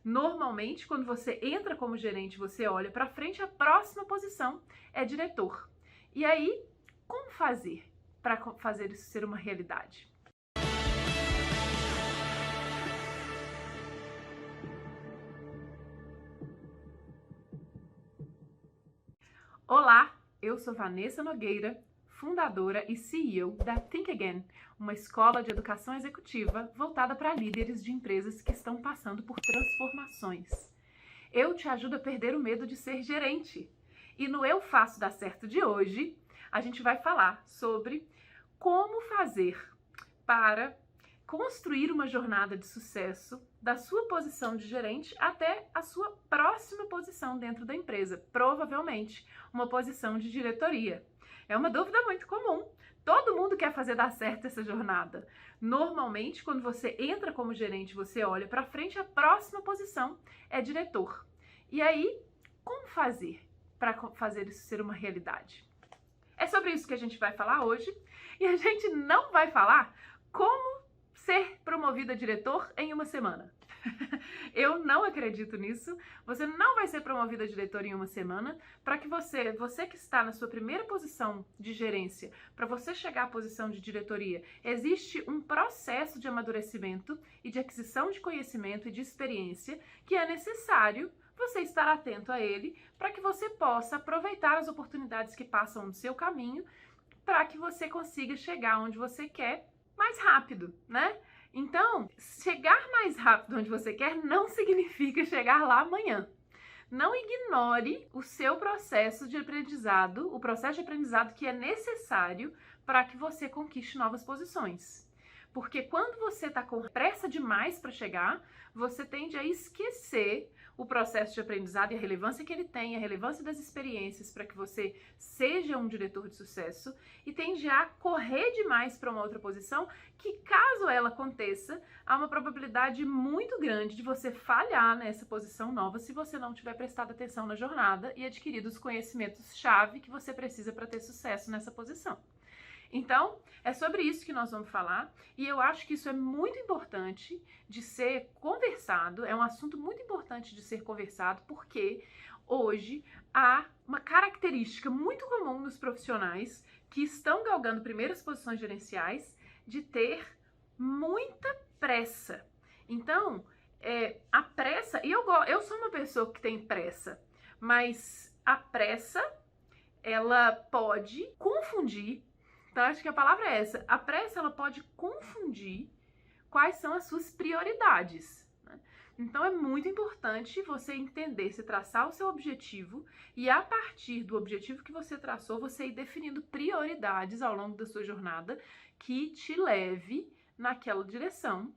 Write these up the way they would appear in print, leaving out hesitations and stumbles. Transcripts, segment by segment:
Normalmente, quando você entra como gerente, você olha para frente, a próxima posição é diretor. E aí, como fazer para fazer isso ser uma realidade? Olá, eu sou Vanessa Nogueira, fundadora e CEO da Think Again, uma escola de educação executiva voltada para líderes de empresas que estão passando por transformações. Eu te ajudo a perder o medo de ser gerente. E no Eu Faço Dar Certo de hoje, a gente vai falar sobre como fazer para construir uma jornada de sucesso da sua posição de gerente até a sua próxima posição dentro da empresa, provavelmente uma posição de diretoria. É uma dúvida muito comum. Todo mundo quer fazer dar certo essa jornada. Normalmente, quando você entra como gerente, você olha para frente, a próxima posição é diretor. E aí, como fazer para fazer isso ser uma realidade? É sobre isso que a gente vai falar hoje. E a gente não vai falar como ser promovido a diretor em uma semana. Eu não acredito nisso. Você não vai ser promovido a diretor em uma semana. Para que você que está na sua primeira posição de gerência, para você chegar à posição de diretoria, existe um processo de amadurecimento e de aquisição de conhecimento e de experiência que é necessário você estar atento a ele para que você possa aproveitar as oportunidades que passam no seu caminho para que você consiga chegar onde você quer mais rápido, né? Então, chegar mais rápido onde você quer não significa chegar lá amanhã. Não ignore o seu processo de aprendizado, o processo de aprendizado que é necessário para que você conquiste novas posições. Porque quando você está com pressa demais para chegar, você tende a esquecer o processo de aprendizado e a relevância que ele tem, a relevância das experiências para que você seja um diretor de sucesso e tende a correr demais para uma outra posição que, caso ela aconteça, há uma probabilidade muito grande de você falhar nessa posição nova se você não tiver prestado atenção na jornada e adquirido os conhecimentos-chave que você precisa para ter sucesso nessa posição. Então, é sobre isso que nós vamos falar e eu acho que isso é muito importante de ser conversado, é um assunto muito importante de ser conversado porque hoje há uma característica muito comum nos profissionais que estão galgando primeiras posições gerenciais de ter muita pressa. Então, a pressa, e eu sou uma pessoa que tem pressa, mas a pressa, ela pode confundir. Então, acho que a palavra é essa. A pressa, ela pode confundir quais são as suas prioridades, né? Então, é muito importante você entender, se traçar o seu objetivo e, a partir do objetivo que você traçou, você ir definindo prioridades ao longo da sua jornada que te leve naquela direção,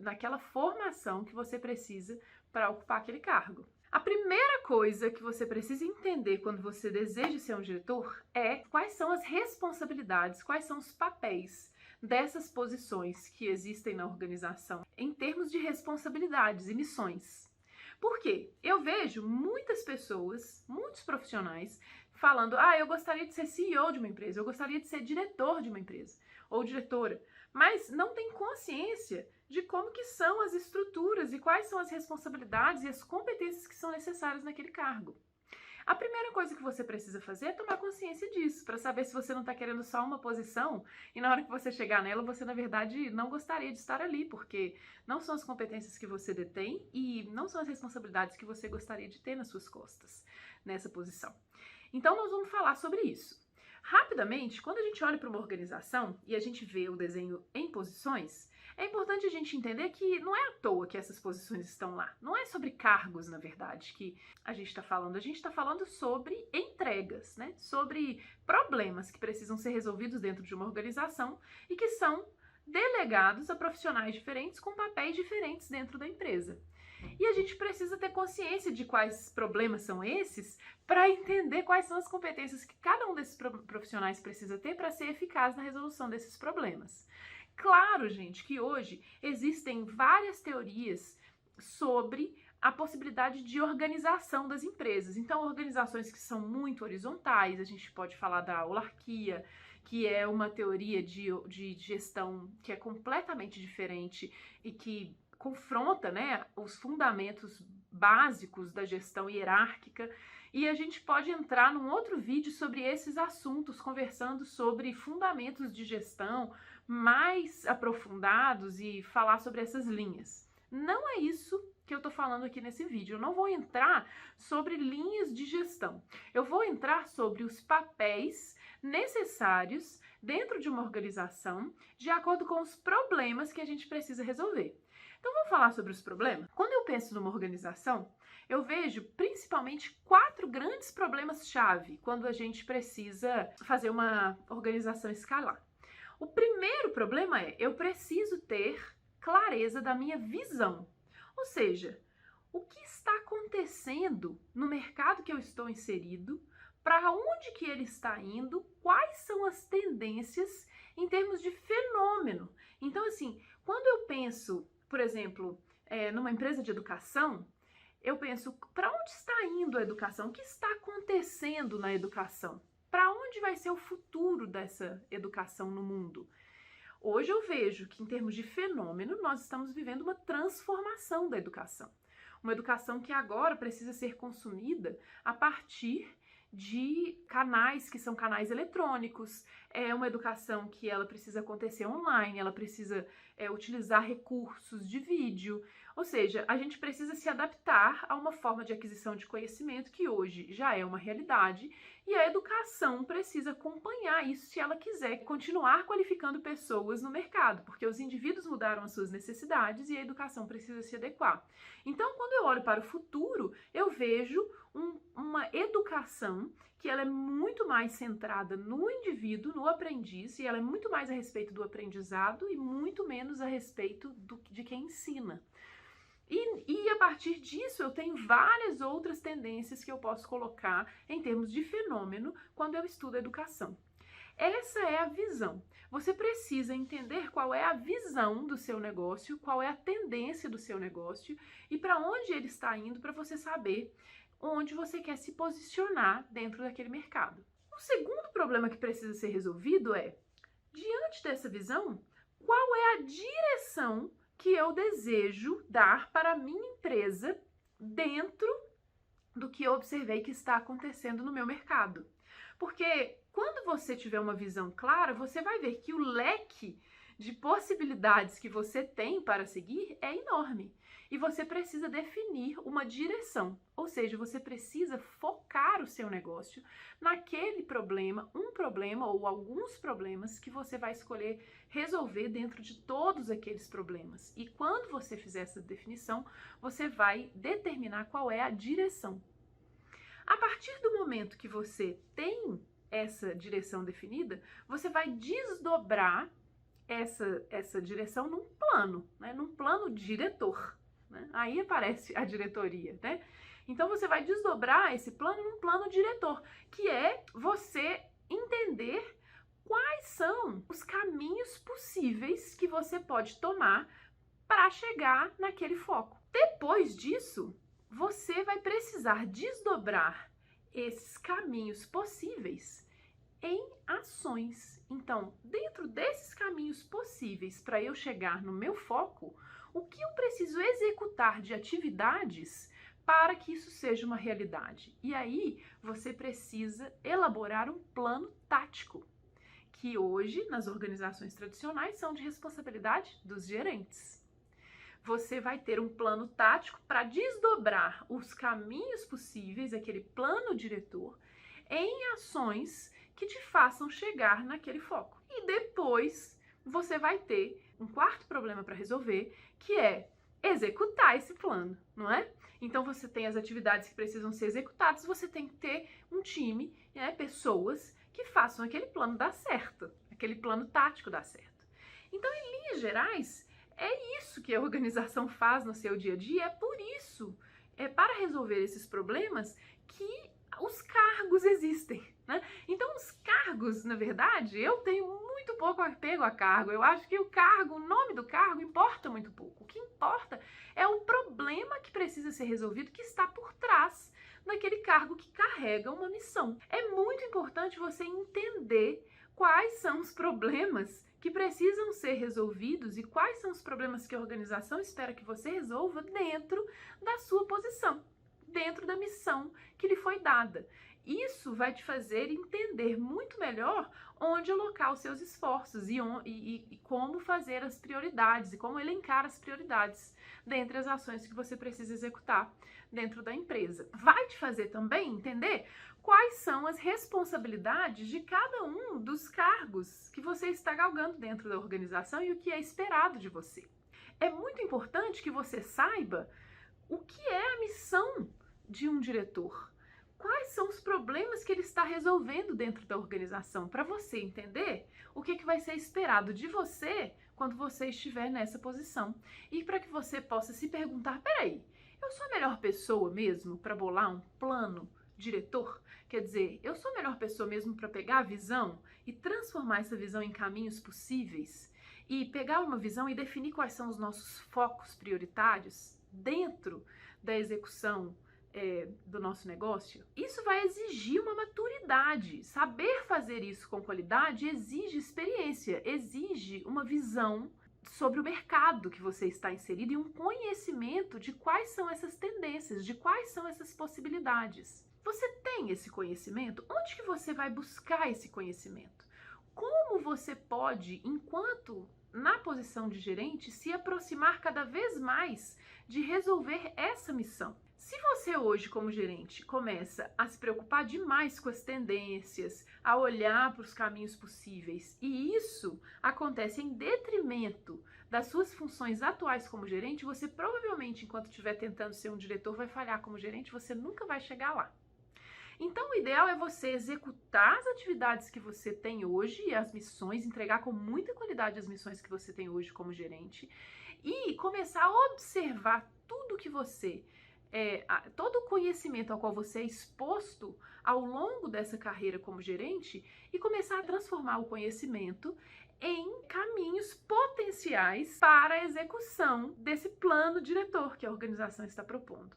naquela formação que você precisa para ocupar aquele cargo. A primeira coisa que você precisa entender quando você deseja ser um diretor é quais são as responsabilidades, quais são os papéis dessas posições que existem na organização em termos de responsabilidades e missões. Por quê? Eu vejo muitas pessoas, muitos profissionais falando: eu gostaria de ser CEO de uma empresa, eu gostaria de ser diretor de uma empresa ou diretora, mas não tem consciência de como que são as estruturas e quais são as responsabilidades e as competências que são necessárias naquele cargo. A primeira coisa que você precisa fazer é tomar consciência disso, para saber se você não está querendo só uma posição e na hora que você chegar nela, você na verdade não gostaria de estar ali, porque não são as competências que você detém e não são as responsabilidades que você gostaria de ter nas suas costas nessa posição. Então nós vamos falar sobre isso. Rapidamente, quando a gente olha para uma organização e a gente vê o desenho em posições, é importante a gente entender que não é à toa que essas posições estão lá. Não é sobre cargos, na verdade, que a gente está falando. A gente está falando sobre entregas, né? Sobre problemas que precisam ser resolvidos dentro de uma organização e que são delegados a profissionais diferentes com papéis diferentes dentro da empresa. E a gente precisa ter consciência de quais problemas são esses para entender quais são as competências que cada um desses profissionais precisa ter para ser eficaz na resolução desses problemas. Claro, gente, que hoje existem várias teorias sobre a possibilidade de organização das empresas. Então, organizações que são muito horizontais, a gente pode falar da holarquia, que é uma teoria de gestão que é completamente diferente e que confronta, né, os fundamentos básicos da gestão hierárquica, e a gente pode entrar num outro vídeo sobre esses assuntos, conversando sobre fundamentos de gestão mais aprofundados e falar sobre essas linhas. Não é isso que eu tô falando aqui nesse vídeo. Eu não vou entrar sobre linhas de gestão. Eu vou entrar sobre os papéis necessários dentro de uma organização, de acordo com os problemas que a gente precisa resolver. Então, vamos falar sobre os problemas? Quando eu penso numa organização, eu vejo principalmente 4 grandes problemas-chave quando a gente precisa fazer uma organização escalar. O primeiro problema é, eu preciso ter clareza da minha visão. Ou seja, o que está acontecendo no mercado que eu estou inserido, para onde que ele está indo, quais são as tendências em termos de fenômeno. Então, assim, quando eu penso, por exemplo, numa empresa de educação, eu penso, para onde está indo a educação? O que está acontecendo na educação? Para onde vai ser o futuro dessa educação no mundo? Hoje eu vejo que, em termos de fenômeno, nós estamos vivendo uma transformação da educação. Uma educação que agora precisa ser consumida a partir de canais que são canais eletrônicos, é uma educação que ela precisa acontecer online, ela precisa utilizar recursos de vídeo, ou seja, a gente precisa se adaptar a uma forma de aquisição de conhecimento que hoje já é uma realidade e a educação precisa acompanhar isso se ela quiser continuar qualificando pessoas no mercado, porque os indivíduos mudaram as suas necessidades e a educação precisa se adequar. Então, quando eu olho para o futuro, eu vejo uma educação que ela é muito mais centrada no indivíduo, no aprendiz, e ela é muito mais a respeito do aprendizado e muito menos a respeito de quem ensina. E a partir disso eu tenho várias outras tendências que eu posso colocar em termos de fenômeno quando eu estudo educação. Essa é a visão. Você precisa entender qual é a visão do seu negócio, qual é a tendência do seu negócio e para onde ele está indo, para você saber onde você quer se posicionar dentro daquele mercado. O segundo problema que precisa ser resolvido é, diante dessa visão, qual é a direção que eu desejo dar para a minha empresa dentro do que eu observei que está acontecendo no meu mercado. Porque quando você tiver uma visão clara, você vai ver que o leque de possibilidades que você tem para seguir é enorme. E você precisa definir uma direção, ou seja, você precisa focar o seu negócio naquele problema, um problema ou alguns problemas que você vai escolher resolver dentro de todos aqueles problemas. E quando você fizer essa definição, você vai determinar qual é a direção. A partir do momento que você tem essa direção definida, você vai desdobrar essa direção num plano, né? Num plano diretor. Né? Aí aparece a diretoria, né? Então você vai desdobrar esse plano num plano diretor, que é você entender quais são os caminhos possíveis que você pode tomar para chegar naquele foco. Depois disso, você vai precisar desdobrar esses caminhos possíveis em ações. Então, dentro desses caminhos possíveis para eu chegar no meu foco, o que eu preciso executar de atividades para que isso seja uma realidade? E aí, você precisa elaborar um plano tático, que hoje, nas organizações tradicionais, são de responsabilidade dos gerentes. Você vai ter um plano tático para desdobrar os caminhos possíveis, aquele plano diretor, em ações que te façam chegar naquele foco. E depois você vai ter um quarto problema para resolver, que é executar esse plano, não é? Então você tem as atividades que precisam ser executadas, você tem que ter um time, né, pessoas que façam aquele plano dar certo, aquele plano tático dar certo. Então, em linhas gerais, é isso que a organização faz no seu dia a dia, é por isso, para resolver esses problemas que os cargos existem, né? Então, os cargos, na verdade, eu tenho muito pouco apego a cargo. Eu acho que o cargo, o nome do cargo, importa muito pouco. O que importa é o problema que precisa ser resolvido, que está por trás daquele cargo que carrega uma missão. É muito importante você entender quais são os problemas que precisam ser resolvidos e quais são os problemas que a organização espera que você resolva dentro da sua posição, dentro da missão que lhe foi dada. Isso vai te fazer entender muito melhor onde alocar os seus esforços e como fazer as prioridades e como elencar as prioridades dentre as ações que você precisa executar dentro da empresa. Vai te fazer também entender quais são as responsabilidades de cada um dos cargos que você está galgando dentro da organização e o que é esperado de você. É muito importante que você saiba o que é a missão de um diretor. Quais são os problemas que ele está resolvendo dentro da organização, para você entender o que vai ser esperado de você quando você estiver nessa posição. E para que você possa se perguntar, peraí, eu sou a melhor pessoa mesmo para bolar um plano diretor? Quer dizer, eu sou a melhor pessoa mesmo para pegar a visão e transformar essa visão em caminhos possíveis? E pegar uma visão e definir quais são os nossos focos prioritários dentro da execução do nosso negócio? Isso vai exigir uma maturidade. Saber fazer isso com qualidade exige experiência, exige uma visão sobre o mercado que você está inserido e um conhecimento de quais são essas tendências, de quais são essas possibilidades. Você tem esse conhecimento? Onde que você vai buscar esse conhecimento? Como você pode, enquanto na posição de gerente, se aproximar cada vez mais de resolver essa missão? Se você hoje, como gerente, começa a se preocupar demais com as tendências, a olhar para os caminhos possíveis, e isso acontece em detrimento das suas funções atuais como gerente, você provavelmente, enquanto estiver tentando ser um diretor, vai falhar como gerente, você nunca vai chegar lá. Então, o ideal é você executar as atividades que você tem hoje e as missões, entregar com muita qualidade as missões que você tem hoje como gerente e começar a observar tudo que você todo o conhecimento ao qual você é exposto ao longo dessa carreira como gerente e começar a transformar o conhecimento em caminhos potenciais para a execução desse plano diretor que a organização está propondo.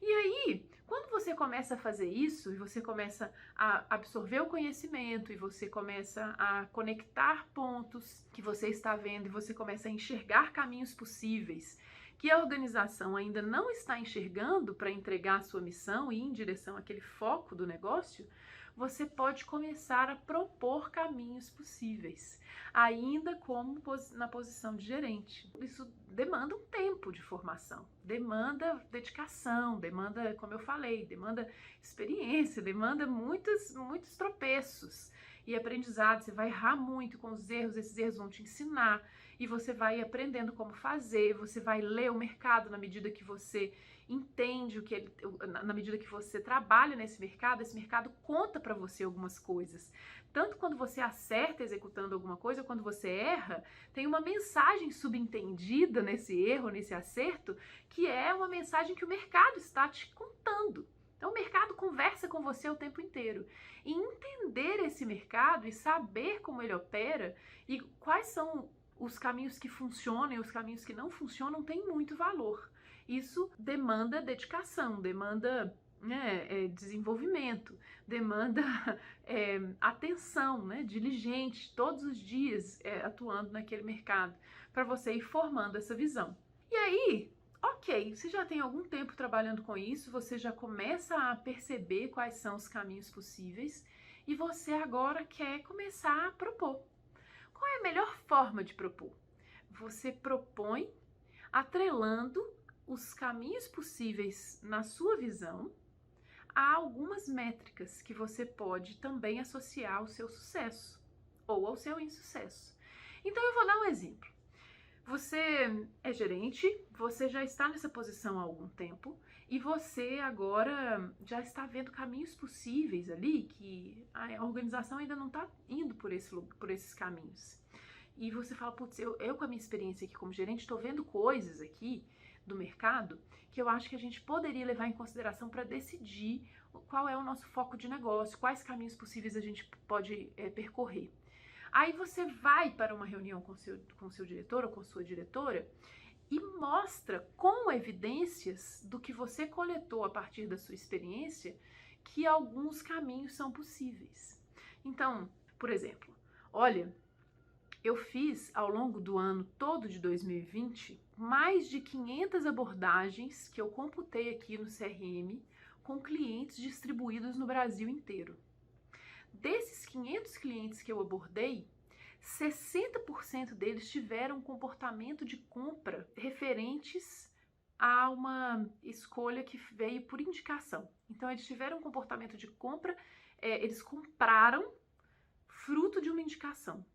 E aí, quando você começa a fazer isso, e você começa a absorver o conhecimento, e você começa a conectar pontos que você está vendo, e você começa a enxergar caminhos possíveis que a organização ainda não está enxergando para entregar a sua missão e ir em direção àquele foco do negócio, você pode começar a propor caminhos possíveis, ainda como na posição de gerente. Isso demanda um tempo de formação, demanda dedicação, demanda, como eu falei, demanda experiência, demanda muitos tropeços e aprendizado. Você vai errar muito com os erros, esses erros vão te ensinar e você vai aprendendo como fazer, você vai ler o mercado na medida que você entende na medida que você trabalha nesse mercado, esse mercado conta para você algumas coisas. Tanto quando você acerta executando alguma coisa, quando você erra, tem uma mensagem subentendida nesse erro, nesse acerto, que é uma mensagem que o mercado está te contando. Então o mercado conversa com você o tempo inteiro. E entender esse mercado e saber como ele opera e quais são os caminhos que funcionam e os caminhos que não funcionam tem muito valor. Isso demanda dedicação, demanda desenvolvimento, demanda atenção, diligente, todos os dias atuando naquele mercado, para você ir formando essa visão. E aí, ok, você já tem algum tempo trabalhando com isso, você já começa a perceber quais são os caminhos possíveis e você agora quer começar a propor. Qual é a melhor forma de propor? Você propõe atrelando os caminhos possíveis na sua visão a algumas métricas que você pode também associar ao seu sucesso ou ao seu insucesso. Então eu vou dar um exemplo. Você é gerente, você já está nessa posição há algum tempo e você agora já está vendo caminhos possíveis ali que a organização ainda não está indo por esses caminhos. E você fala, putz, eu com a minha experiência aqui como gerente estou vendo coisas aqui do mercado que eu acho que a gente poderia levar em consideração para decidir qual é o nosso foco de negócio, quais caminhos possíveis a gente pode percorrer. Aí você vai para uma reunião com seu diretor ou com sua diretora e mostra com evidências do que você coletou a partir da sua experiência que alguns caminhos são possíveis. Então, por exemplo, olha, Eu fiz, ao longo do ano todo de 2020, mais de 500 abordagens que eu computei aqui no CRM com clientes distribuídos no Brasil inteiro. Desses 500 clientes que eu abordei, 60% deles tiveram um comportamento de compra referentes a uma escolha que veio por indicação. Então, eles tiveram um comportamento de compra, eles compraram fruto de uma indicação.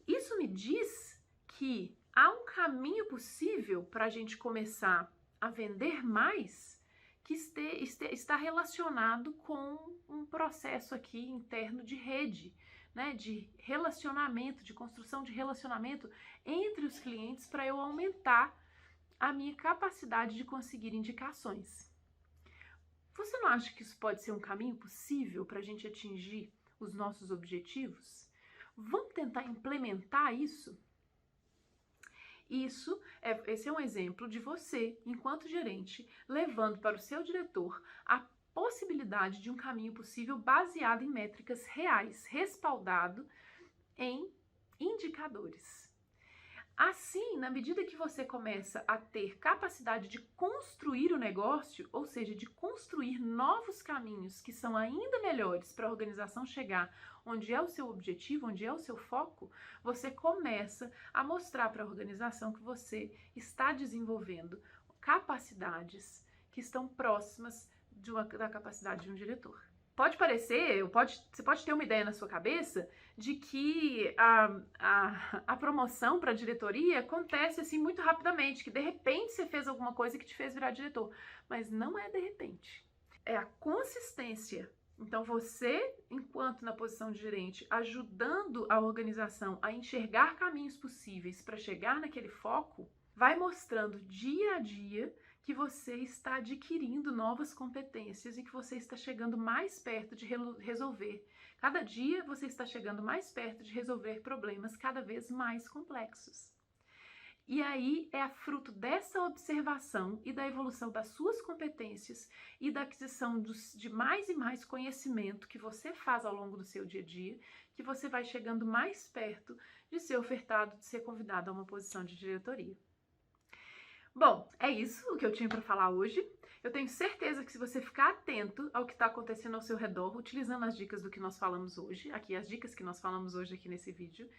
Isso me diz que há um caminho possível para a gente começar a vender mais que está relacionado com um processo aqui interno de rede, né, de relacionamento, de construção de relacionamento entre os clientes para eu aumentar a minha capacidade de conseguir indicações. Você não acha que isso pode ser um caminho possível para a gente atingir os nossos objetivos? Vamos tentar implementar isso? Esse é um exemplo de você, enquanto gerente, levando para o seu diretor a possibilidade de um caminho possível baseado em métricas reais, respaldado em indicadores. Assim, na medida que você começa a ter capacidade de construir o negócio, ou seja, de construir novos caminhos que são ainda melhores para a organização chegar onde é o seu objetivo, onde é o seu foco, você começa a mostrar para a organização que você está desenvolvendo capacidades que estão próximas da capacidade de um diretor. Pode parecer, você pode ter uma ideia na sua cabeça de que a promoção para a diretoria acontece assim muito rapidamente, que de repente você fez alguma coisa que te fez virar diretor, mas não é de repente, é a consistência. Então você, enquanto na posição de gerente, ajudando a organização a enxergar caminhos possíveis para chegar naquele foco, vai mostrando dia a dia que você está adquirindo novas competências e que você está chegando mais perto de resolver. Cada dia você está chegando mais perto de resolver problemas cada vez mais complexos. E aí é fruto dessa observação e da evolução das suas competências e da aquisição de mais e mais conhecimento que você faz ao longo do seu dia a dia, que você vai chegando mais perto de ser ofertado, de ser convidado a uma posição de diretoria. Bom, é isso o que eu tinha para falar hoje. Eu tenho certeza que se você ficar atento ao que está acontecendo ao seu redor, utilizando as dicas do que nós falamos hoje, as dicas que nós falamos hoje aqui nesse vídeo,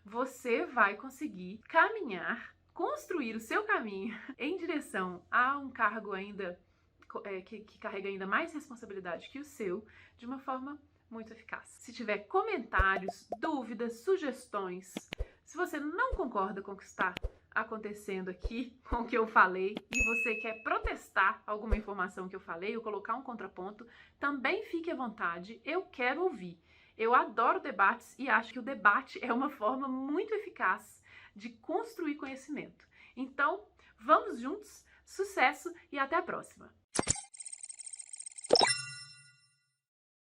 você vai conseguir caminhar, construir o seu caminho em direção a um cargo ainda que carrega ainda mais responsabilidade que o seu, de uma forma muito eficaz. Se tiver comentários, dúvidas, sugestões, se você não concorda com o que está acontecendo aqui, com o que eu falei, e você quer protestar alguma informação que eu falei ou colocar um contraponto, também fique à vontade, eu quero ouvir. Eu adoro debates e acho que o debate é uma forma muito eficaz de construir conhecimento. Então, vamos juntos, sucesso e até a próxima!